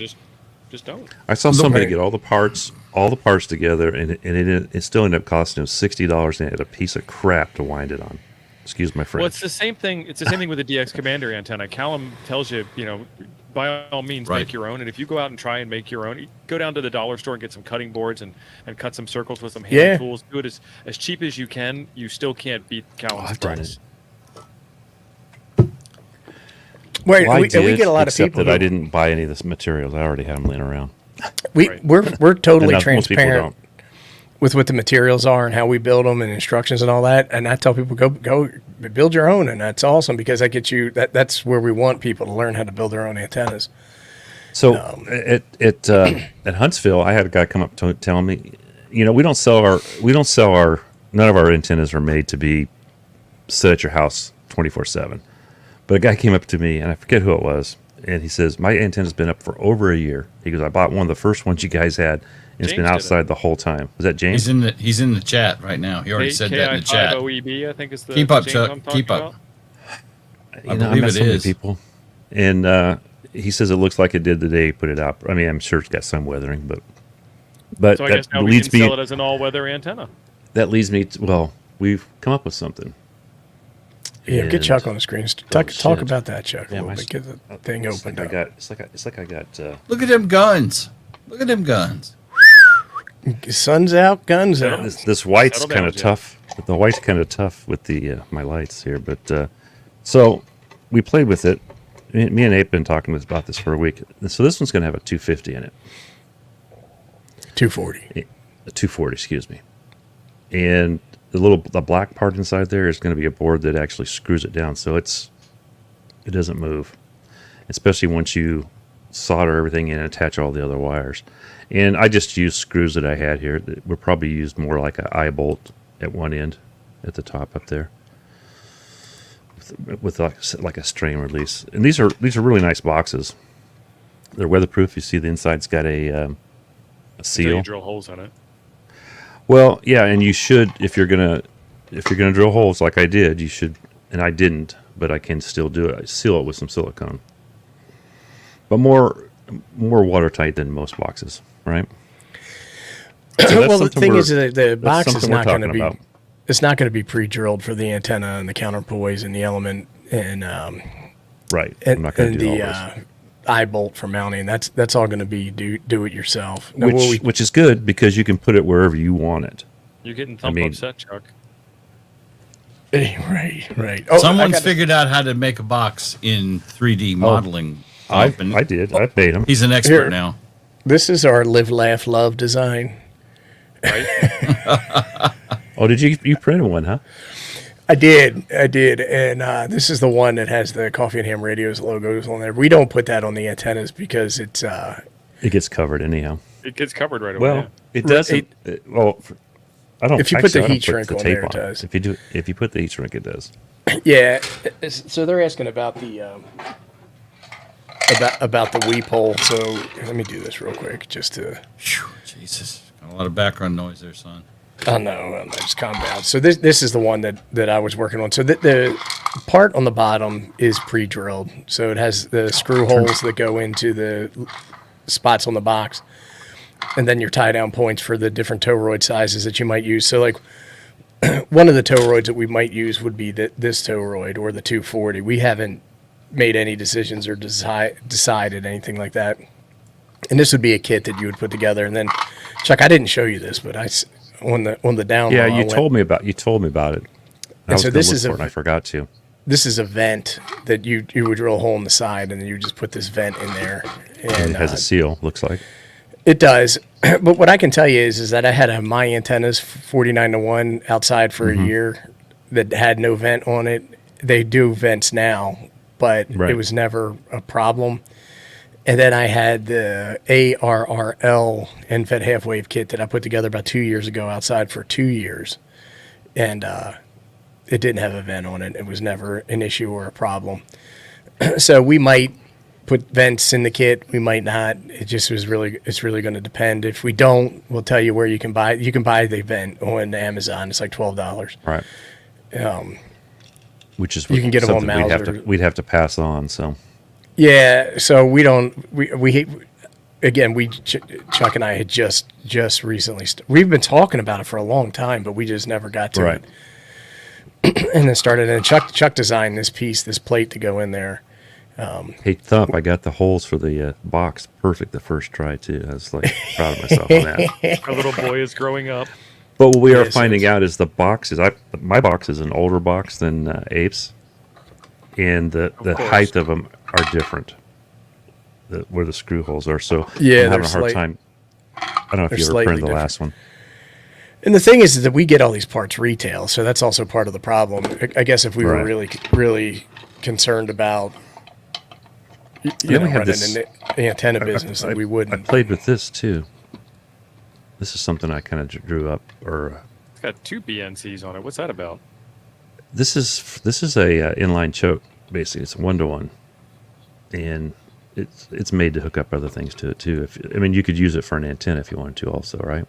Just don't. I saw somebody Right. get all the parts, all the parts together, and it still ended up costing him $60, and it had a piece of crap to wind it on. Excuse my French. Well, it's the same thing. It's the same thing with the DX Commander antenna. Callum tells you, by all means, Right. make your own. And if you go out and try and make your own, you go down to the dollar store and get some cutting boards and cut some circles with some hand Yeah. tools. Do it as cheap as you can. You still can't beat Callum's I've done price. Wait, Well, I we did, get a lot of except people. that I who- didn't buy any of this materials. I already had them laying around. Right. We're totally And most people transparent with what the materials are and how we build them and instructions and all that. And I tell people go build your own, and that's awesome because that gets you that's where we want people to learn how to build their own antennas. So at Huntsville, I had a guy come up to tell me, we don't sell our none of our antennas are made to be set at your house 24/7. But a guy came up to me, and I forget who it was, and he says, my antenna's been up for over a year. He goes, I bought one of the first ones you guys had, and it's James been did outside the whole time. Was that James? He's in the chat right now. He already said that in the chat. KI5OEB, I think is the Keep up, James Chuck. I'm talking Keep up. about. I believe met it so many is. people, and he says it looks like it did the day he put it out. I mean, I'm sure it's got some weathering, but So I that guess now we leads can me. sell it as an all-weather antenna. That leads me to, well, we've come up with something. Yeah, get And- Chuck on the screen. Talk shit. about that, Chuck. Yeah, a little my- bit. Get the thing It's opened like up. it's like I got. Look at them guns. Look at them guns. Sun's out, guns out. This white's Settle kind down, of Jeff. tough. The white's kind of tough with the my lights here, but so we played with it. Me and Abe been talking about this for a week. So this one's going to have a 250 in it, 240. a 240, excuse me, and the black part inside there is going to be a board that actually screws it down, so it doesn't move, especially once you solder everything in and attach all the other wires. And I just used screws that I had here. That were probably used more like an eye bolt at one end, at the top up there, with like a strain release. And these are really nice boxes. They're weatherproof. You see the inside's got a So seal. you drill holes in it. Well, yeah, and you should if you're gonna drill holes like I did. You should, and I didn't, but I can still do it. I seal it with some silicone, but more watertight than most boxes, right? So that's Well, the something thing we're- is that the box is something we're not going to talking be. about. It's not going to be pre-drilled for the antenna and the counterpoise and the element and Right. I'm not going to do all the this. eye bolt for mounting. That's all going to be do it yourself. Now, Which is good because you can put it wherever you want it. You're getting thump mean- upset, Chuck. right. Oh, Someone's I gotta- figured out how to make a box in 3D modeling. I And did. I made them. He's an expert Here. now. This is our live, laugh, love design. Right? Oh, did you printed one, huh? I did, and this is the one that has the Coffee and Ham Radios logos on there. We don't put that on the antennas because it's It gets covered anyhow. It gets covered right away. Well, it doesn't. I don't. If you put the actually, I don't heat shrink the on tape there, it does. If you put the heat shrink, it does. yeah. So they're asking about the about the weep hole. So let me do this real quick, just to. Phew, Jesus. Got a lot of background noise there, son. Oh no, just calm down. So this is the one that I was working on. So the part on the bottom is pre-drilled. So it has the screw holes that go into the spots on the box, and then your tie down points for the different toroid sizes that you might use. So like one of the toroids that we might use would be this toroid or the 240. We haven't made any decisions or decided anything like that. And this would be a kit that you would put together. And then, Chuck, I didn't show you this, but on the down Yeah, low, I you went- told me about it. I was so gonna this look is for a- it and I forgot to. This is a vent that you would drill a hole in the side, and then you just put this vent in there. And it has a seal. Looks like. It does. But what I can tell you is that I had my antennas 49-1 outside for a year that had no vent on it. They do vents now, but Right. it was never a problem. And then I had the ARRL end-fed half-wave kit that I put together about 2 years ago outside for 2 years. And it didn't have a vent on it. It was never an issue or a problem. So we might put vents in the kit. We might not. It's really going to depend. If we don't, we'll tell you where you can buy. You can buy the vent on Amazon. It's like $12. Right. Which is You can get 'em on something Mauser. we'd have to pass on. So Yeah. So we don't. We again, Chuck and I had just recently, we've been talking about it for a long time, but we just never got to Right. it. And then started, and Chuck designed this plate to go in there. Hey, Thump, I got the holes for the box perfect the first try, too. I was like proud of myself on that. Our little boy is growing up. But what we are Yes, finding yes. out is the boxes. My box is an older box than Ape's, and the course. height of them are different. Where the screw holes are. So Yeah, I'm having a they're hard time. I don't know if they're you ever slightly printed the different. last one. And the thing is that we get all these parts retail, so that's also part of the problem. I guess if we were Right. really concerned about Then you know, we have running this- an antenna business, then we I wouldn't. played with this too. This is something I kind of drew up, or It's got 2 BNCs on it. What's that about? this is a inline choke. Basically, it's 1-to-1, and it's made to hook up other things to it too. You could use it for an antenna if you wanted to, also, right?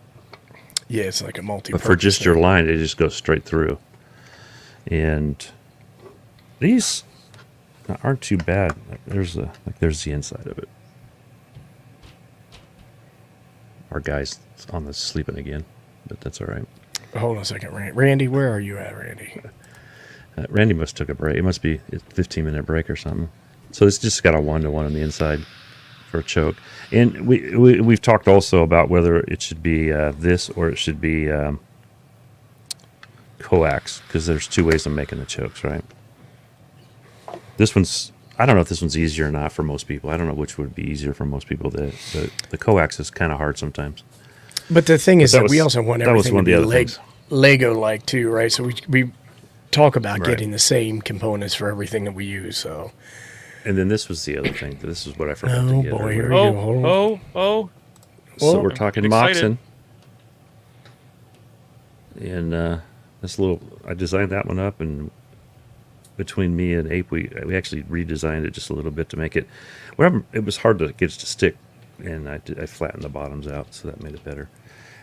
Yeah, it's like a multi. But for just your line, it just goes straight through. And these aren't too bad. There's the inside of it. Our guy's on the sleeping again, but that's all right. Hold on a second, Randy. Where are you at, Randy? Randy must took a break. It must be a 15-minute break or something. So it's just got a 1-to-1 on the inside for a choke. And we've talked also about whether it should be this or it should be coax, because there's 2 ways of making the chokes, right? This one's, I don't know if this one's easier or not for most people. I don't know which would be easier for most people. The coax is kind of hard sometimes. But the thing is that that we was- also want that was everything one to of be the other things. Lego-like too, right? So we talk about Right. getting the same components for everything that we use. So And then this was the other thing. This is what I forgot Oh, to get. boy, earlier. here we go. Hold on. Oh. So Well, we're talking I'm excited. Moxin. And this little, I designed that one up, and between me and Ape, we actually redesigned it just a little bit to make it. It was hard to get it to stick, and I flattened the bottoms out, so that made it better.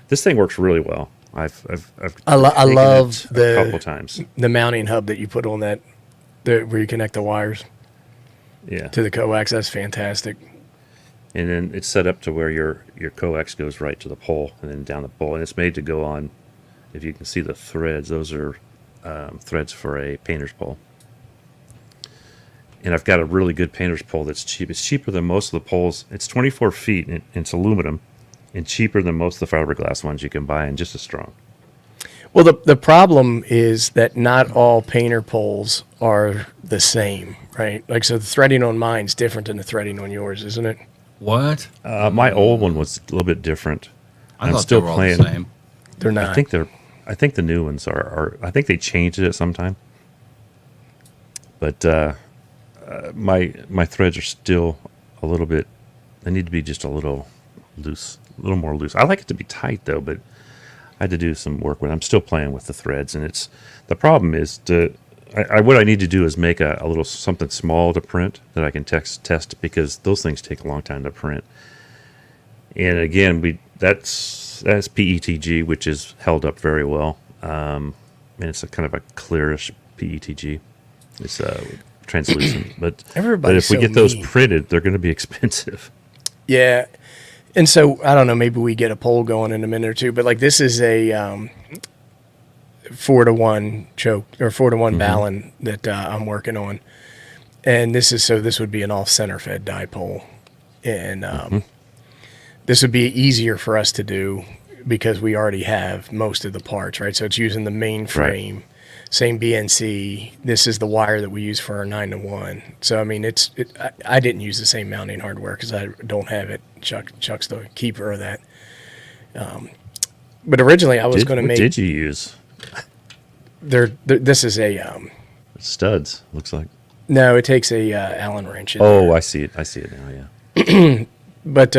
This thing works really well. I've I taken love it a couple times. the mounting hub that you put on that, where you connect the wires Yeah, to the coax. That's fantastic. and then it's set up to where your coax goes right to the pole and then down the pole, and it's made to go on. If you can see the threads, those are threads for a painter's pole. And I've got a really good painter's pole that's cheap. It's cheaper than most of the poles. It's 24 feet, and it's aluminum, and cheaper than most of the fiberglass ones you can buy, and just as strong. Well, the problem is that not all painter poles are the same, right? Like, so the threading on mine's different than the threading on yours, isn't it? What? My old one was a little bit different. I I'm thought still they were all playing. the same. They're not. I think the new ones are. I think they changed it at some time. But my threads are still a little bit. They need to be just a little loose, a little more loose. I like it to be tight though, but I had to do some work with it. I'm still playing with the threads, and the problem is what I need to do is make a little something small to print that I can test, because those things take a long time to print. And again, that's PETG, which is held up very well. And it's a kind of a clearish PETG. It's translucent, but Everybody's if we so get those mean. printed, they're going to be expensive. Yeah. And so, I don't know, maybe we get a poll going in a minute or two, but like this is a 4-to-1 choke or 4-to-1 balun that I'm working on. And this would be an off center fed dipole. And this would be easier for us to do because we already have most of the parts, right? So it's using the main frame, same BNC. This is the wire that we use for our 9-to-1. So, I mean, I didn't use the same mounting hardware because I don't have it. Chuck's the keeper of that. But originally I was going to What make. did you use? This is a Studs, looks like. no. It takes a Allen wrench. In Oh, there. I see it. I see it now. Yeah. But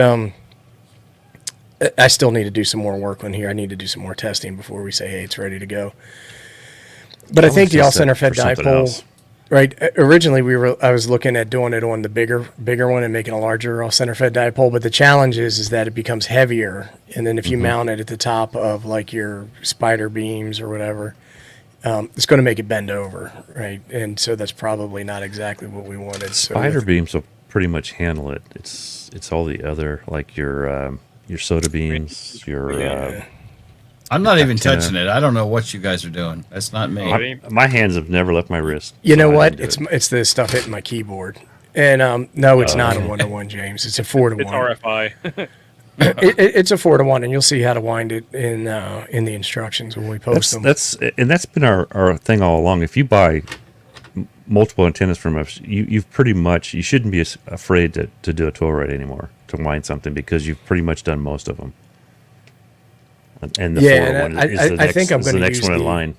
I still need to do some more work on here. I need to do some more testing before we say, hey, it's ready to go. But I think the all center fed For something dipole, else. right? Originally, I was looking at doing it on the bigger one and making a larger all center fed dipole. But the challenge is that it becomes heavier, and then if you mount it at the top of like your spider beams or whatever, it's going to make it bend over, right? And so that's probably not exactly what we wanted. Spider beams will pretty much handle it. It's all the other, like your soda beans, your Yeah. I'm not even CaHRTenna. touching it. I don't know what you guys are doing. That's not me. my hands have never left my wrist. You so know I what? didn't do it. It's the stuff hitting my keyboard. And no, it's not a 1-to-1, James. It's a 4-to-1. It's RFI. It's a 4-to-1, and you'll see how to wind it in the instructions when we post them. That's been our thing all along. If you buy multiple antennas from us, you've pretty much, you shouldn't be afraid to do a 12 rate anymore, to wind something, because you've pretty much done most of them. And the Yeah, 4-to-1 and is the I next, think I'm is the gonna next use one in the- line.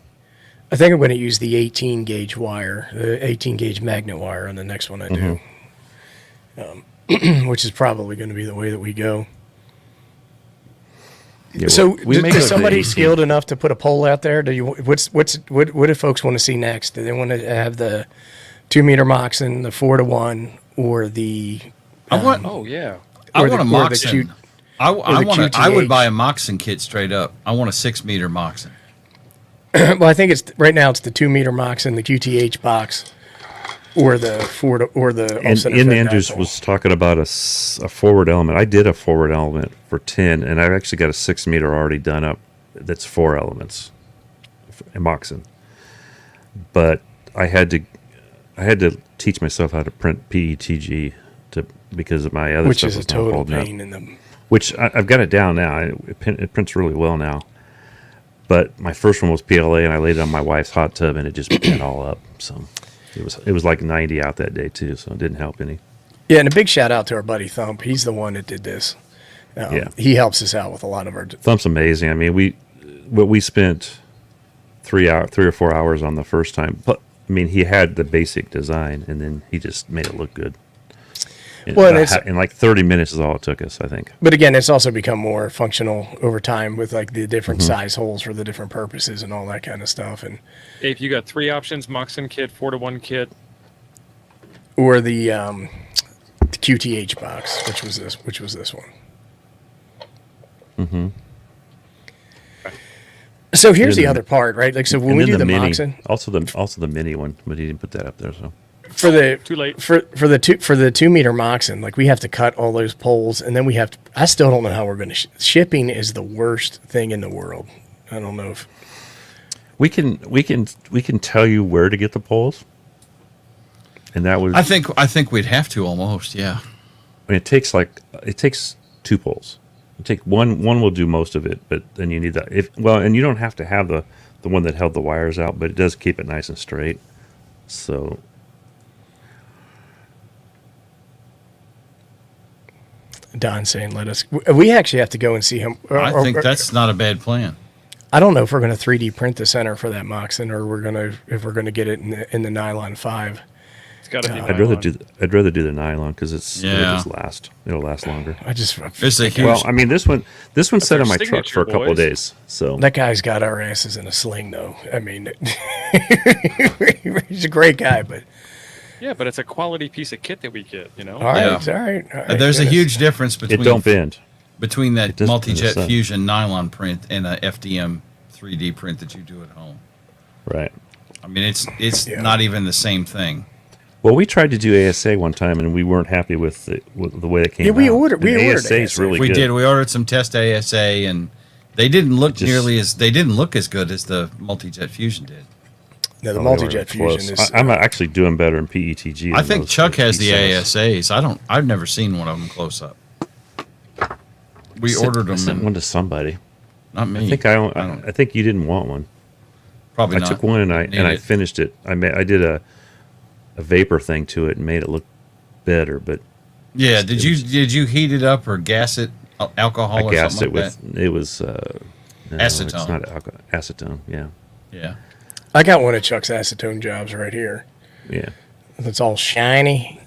I think I'm going to use the 18 gauge wire, the 18 gauge magnet wire on the next one I do, which is probably going to be the way that we go. Yeah, So, we make is it somebody 18. skilled enough to put a pole out there? Do you? What do folks want to see next? Do they want to have the 2-meter Moxin, the 4-to-1, or the? I want. Oh yeah. I or want a the- or the Moxin. Q- I the want. I would QTH. buy a Moxin kit straight up. I want a 6-meter Moxin. Well, I think it's right now. It's the 2-meter Moxin, the QTH box, or the or the. And offset Ian effect Andrews dipole. was talking about a forward element. I did a forward element for 10, and I've actually got a 6-meter already done up that's 4 elements in Moxin. But I had to teach myself how to print PETG because of my other which stuff is a was not total holding up. pain in the. Which I've got it down now. It prints really well now. But my first one was PLA, and I laid it on my wife's hot tub, and it just bent all up. So it was like 90 out that day too, so it didn't help any. Yeah, and a big shout out to our buddy Thump. He's the one that did this. Yeah. He helps us out with a lot of our. Thump's amazing. I mean, we spent 3 or 4 hours on the first time. But I mean, he had the basic design, and then he just made it look good. Well, and it's- In like 30 minutes is all it took us, I think. But again, it's also become more functional over time with like the different Mm-hmm. size holes for the different purposes and all that kind of stuff, and If you got 3 options: Moxin kit, 4-to-1 kit. or the QTH box, which was this one. Mm-hmm. So here's the then- other part, right? Like, so when And we then do the mini, Moxin also the mini one, but he didn't put that up there. So for the Too late. for the 2-meter Moxin, like we have to cut all those poles, and then we have to. I still don't know how we're going to. Shipping is the worst thing in the world. I don't know if. we can tell you where to get the poles, and that was I think we'd have to almost. Yeah. I mean, it takes 2 poles. You take one will do most of it, but then you need that. And you don't have to have the one that held the wires out, but it does keep it nice and straight. So Don's saying, let us. We actually have to go and see him. I think that's not a bad plan. I don't know if we're going to 3D print the center for that Moxin, or if we're going to get it in the nylon 5. It's got to be. I'd rather nylon. do the nylon because Yeah. it'll last longer. I just It's a huge. Well, I mean this one sat our on my truck for a signature, couple of boys. days. So that guy's got our asses in a sling, though. I mean, he's a great guy, but Yeah, but it's a quality piece of kit that we get. You know. all right, Yeah. all right. All right, There's a goodness. huge difference it between don't bend. that doesn't multi-jet bend. fusion nylon print and a FDM 3D print that you do at home. Right. I mean, it's Yeah. not even the same thing. Well, we tried to do ASA one time, and we weren't happy with the way it came Yeah, out. we ordered And ASA. is really We good. did. We ordered some test ASA, and they didn't look they didn't look as good as the multi-jet fusion did. No, the Oh, they multi-jet weren't fusion close. is. I'm actually doing better in PETG. I than think those Chuck has the P7s. ASAs. I've never seen one of them close up. We ordered I sent them, one and to somebody. not me. I think I think you didn't want one. Probably I not. took one and I Need it. finished it. I did a vapor thing to it and made it look better, but Yeah. Did you heat it up or gas it? Alcohol I or gassed something it like with it was no, It's Acetone. not alcohol. Acetone. Yeah, that? Yeah. I got one of Chuck's acetone jobs right here. yeah. It's all shiny.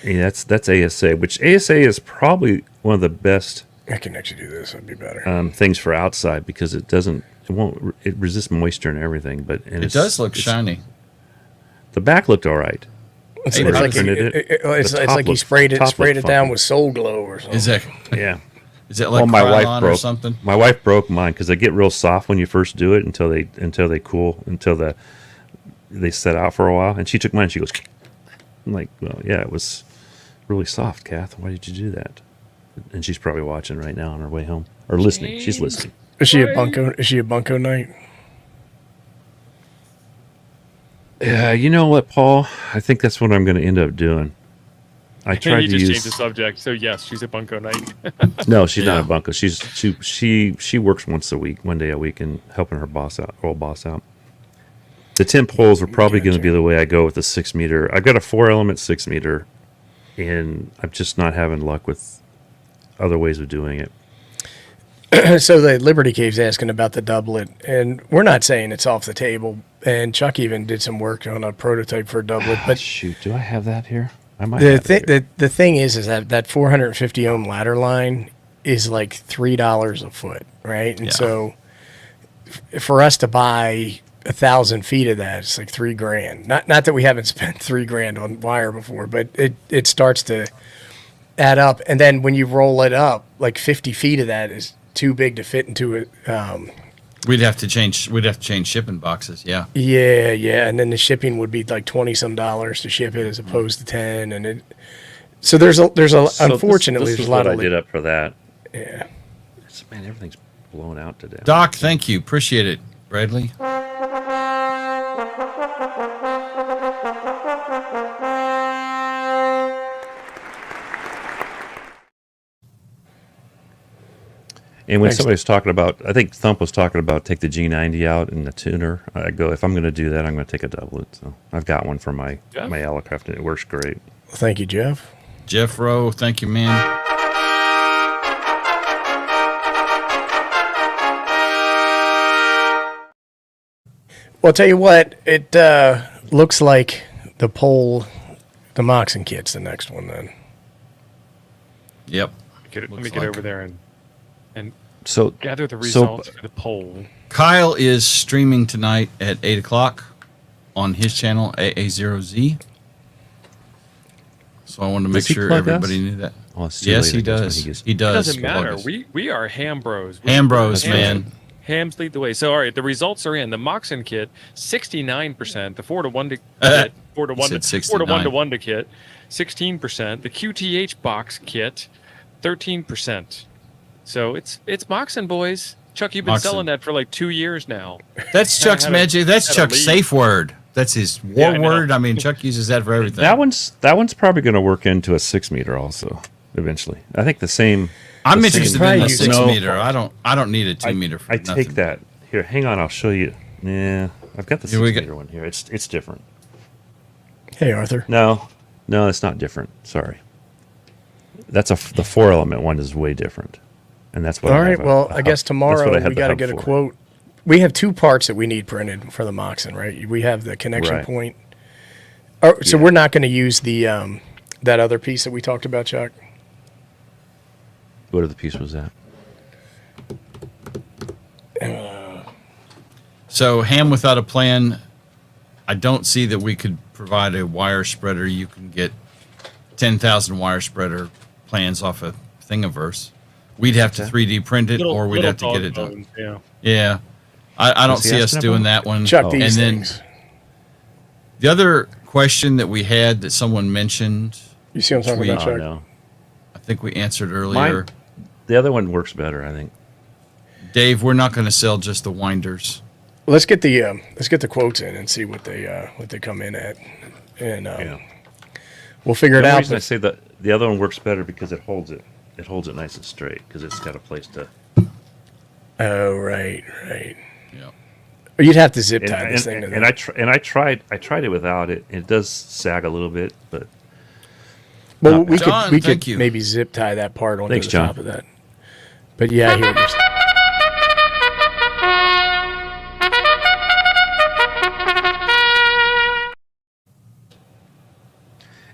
Yeah, that's ASA, which ASA is probably one of the best I can actually do this. It'd be better. things for outside because it resists moisture and everything. But It does look shiny. The back looked all right. It's, Hey, it's I like printed it's The like top he looked- sprayed top it looked down funky. with Soul Glow or something. Is that Yeah. like my wife Krylon or broke something? My wife broke mine because they get real soft when you first do it until they cool they set out for a while. And she took mine. And she goes, I'm like, well, yeah, it was really soft, Kath. Why did you do that? And she's probably watching right now on her way home. Or listening. She's listening. Is she a bunko night? Yeah, you know what, Paul? I think that's what I'm going to end up doing. I tried You to just use. changed the subject. So yes, she's a bunko night. No, she's not Yeah. a bunko. She works once a week, 1 day a week, and helping her old boss out. The 10 poles are probably going to be the way I go with the 6 meter. I've got a 4-element 6 meter, and I'm just not having luck with other ways of doing it. So the Liberty Cave's asking about the doublet, and we're not saying it's off the table. And Chuck even did some work on a prototype for a doublet. But Shoot, do I have that here? I might. the thing is that 450 ohm ladder line is like $3 a foot, right? And Yeah. so for us to buy 1,000 feet of that, it's like $3,000. Not that we haven't spent $3,000 on wire before, but it starts to add up. And then when you roll it up, like 50 feet of that is too big to fit into it. We'd have to change shipping boxes. Yeah. Yeah, and then the shipping would be like $20-some to ship it as opposed to 10, and it. So there's a unfortunately this there's is a lot what of I did up for that. yeah. Man, everything's blown out to death. Doc, thank you. Appreciate it, Bradley. And when Thanks. somebody was talking about, I think Thump was talking about take the G90 out and the tuner. I go, if I'm going to do that, I'm going to take a doublet. So I've got one for my Alecraft, and it works great. Thank you, Jeff. Jeff Rowe, thank you, man. Well, I'll tell you what, it looks like the Moxin kit's the next one then. Yep. Let me Looks get like over there and So gather the results for the poll. Kyle is streaming tonight at 8 o'clock on his channel, AA0Z. So I wanted to make Does he sure plug everybody us? knew that. Oh, it's too Yes, late, he I guess, when does. he gets- He It does. doesn't matter. plug us. We are ham bros. Ham bros, Hams- man. Hams lead the way. So all right, the results are in. The Moxin kit, 69%. The 4-to-1 to kit, 4-to-1 said to 69. 4-to-1 to kit, 16%. The QTH box kit, 13%. So it's Moxin, boys. Chuck, you've been Moxin. selling that for like 2 years now. That's Chuck's had a- magic. That's had a Chuck's lead. safe word. That's his Yeah, war I know. word. I mean, Chuck uses that for everything. That one's probably going to work into a 6 meter also eventually. I think the same. I'm the interested same- in the Probably 6 No, meter. I don't need a 2 I, meter for I nothing. take that. Here, hang on. I'll show you. Yeah, I've got the Here 6 we go. meter one here. It's different. Hey, Arthur. No, it's not different. Sorry. The 4-element one is way different, and that's what. All I right, have a- well, a I hub- guess that's tomorrow what I had we the got to hub get a for. quote. We have 2 parts that we need printed for the Moxin, right? We have the connection Right. point. Oh, so Yeah. we're not going to use the that other piece that we talked about, Chuck? What other piece was that? So, ham without a plan, I don't see that we could provide a wire spreader. You can get 10,000 wire spreader plans off a Thingiverse. We'd have to 3D print it, or we'd have to get it done. Yeah. Yeah. I don't What's he see us asking doing about? that one. Chuck, Oh. these And then things. the other question that we had that someone mentioned, You see what I'm talking we- about, Oh Chuck? no, I think we answered earlier. mine. The other one works better, I think. Dave, we're not going to sell just the winders. Let's get the quotes in and see what they come in at, and Yeah. we'll figure it The only out. reason I But say that the other one works better because it holds it nice and straight because it's got a place to. oh, right. Yeah. Or you'd have to zip And, tie this and, thing to and that. I tried it without it. It does sag a little bit, but Well, not we John, could thank you. maybe zip tie that part onto Thanks, the John. top of that. But yeah, I hear what you're saying.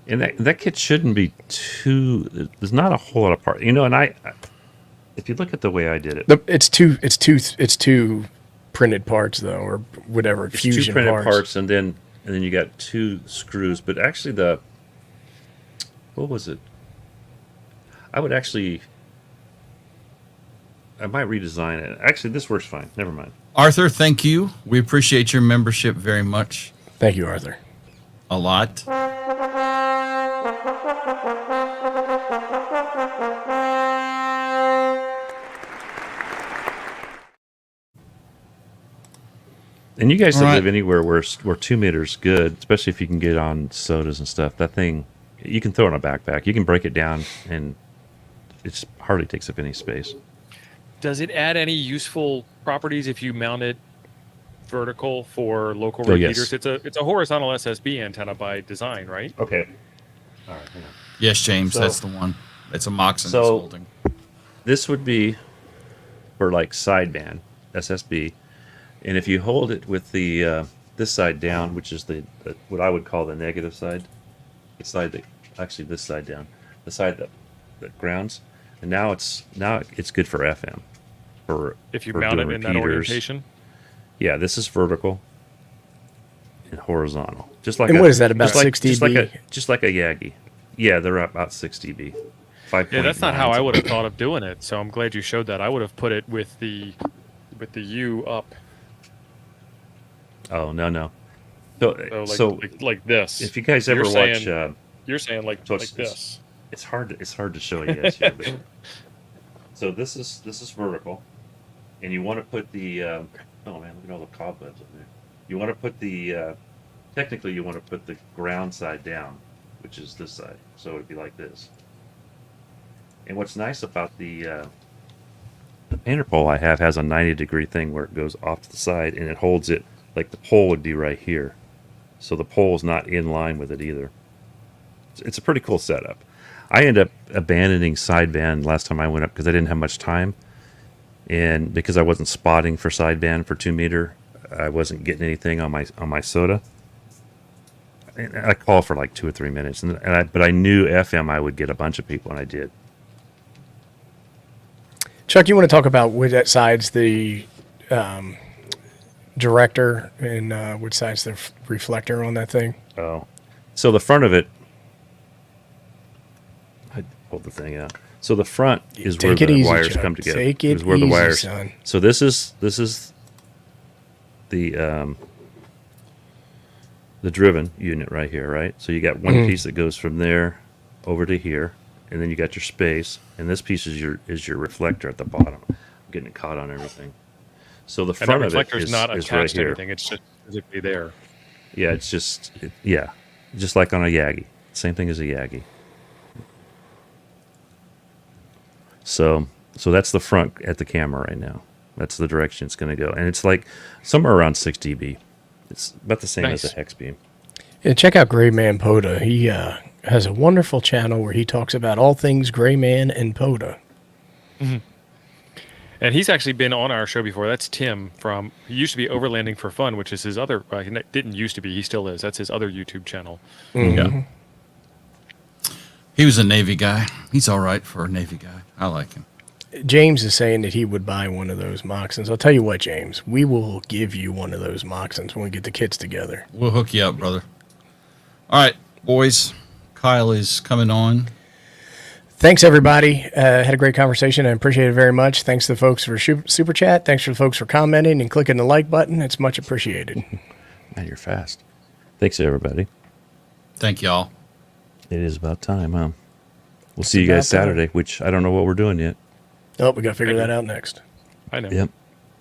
and that kit shouldn't be too. There's not a whole lot of part, And if you look at the way I did it, It's two printed parts though, or whatever it's fusion two printed parts. parts, and then you got 2 screws. But actually, what was it? I might redesign it. Actually, this works fine. Never mind. Arthur, thank you. We appreciate your membership very much. Thank you, Arthur. A lot. And you guys that All right. live anywhere where 2 meters good, especially if you can get on sodas and stuff, that thing, you can throw it in a backpack. You can break it down, and it hardly takes up any space. Does it add any useful properties if you mount it vertical for local Oh, yes. repeaters? It's a horizontal SSB antenna by design, right? Okay. All right. Hang on. Yes, James, So- that's the one. It's a Moxin So- that's holding. This would be for like sideband SSB, and if you hold it with the this side down, which is the what I would call the negative side, the side that actually this side down, the side that grounds, and now it's good for FM. For If you for mount it doing in that repeaters. orientation. Yeah, this is vertical and horizontal, just like And a, what is that, about just like, 6 just like dB? just like a Yagi. Yeah, they're about 6 dB. 5. Yeah, that's not how I would have thought of doing it. So I'm glad you showed that. I would have put it with the U up, Oh no. so like this. if you guys ever You're watch, saying- You're saying like So like it's- this. it's hard to show you guys here. But, so this is vertical, and you want to put the oh man, look at all the cobwebs up there. You want to put the technically you want to put the ground side down, which is this side. So it'd be like this. And what's nice about the painter pole I have has a 90-degree thing where it goes off to the side and it holds it like the pole would be right here. So the pole's not in line with it either. It's a pretty cool setup. I ended up abandoning sideband last time I went up because I didn't have much time, and because I wasn't spotting for sideband for 2 meter, I wasn't getting anything on my soda. And I called for like 2 or 3 minutes, but I knew FM I would get a bunch of people, and I did. Chuck, you want to talk about which side's the director and which side's the reflector on that thing? Oh, so the front of it, I pulled the thing out. So the front is where Take it the easy, wires Chuck. come together. Take it is where the easy, wires. son. So this is the driven unit right here, right? So you got one Mm-hmm. piece that goes from there over to here, and then you got your space, and this piece is your reflector at the bottom. I'm getting it caught on everything. So the And that front of it reflector's is, not is attached right to here. anything. It's just physically there. Yeah, it's just just like on a Yagi. Same thing as a Yagi. So that's the front at the camera right now. That's the direction it's going to go, and it's like somewhere around 6 dB. It's about the same as Nice. a hex beam. Yeah, check out Gray Man Poda. He has a wonderful channel where he talks about all things Gray Man and Poda. And he's actually been on our show before. That's Tim from. He used to be Overlanding for Fun, which is his other. He didn't used to be. He still is. That's his other YouTube channel. Yeah. He was a Navy guy. He's all right for a Navy guy. I like him. James is saying that he would buy one of those Moxins. I'll tell you what, James, we will give you one of those Moxins when we get the kids together. We'll hook you up, brother. All right, boys. Kyle is coming on. Thanks, everybody. Had a great conversation. I appreciate it very much. Thanks to the folks for super chat. Thanks to the folks for commenting and clicking the like button. It's much appreciated. Man, you're fast. Thanks, everybody. Thank y'all. It is about time, huh? We'll see you guys about time. Saturday, which I don't know what we're doing yet. Oh, we got to figure that out next. I know. Yep.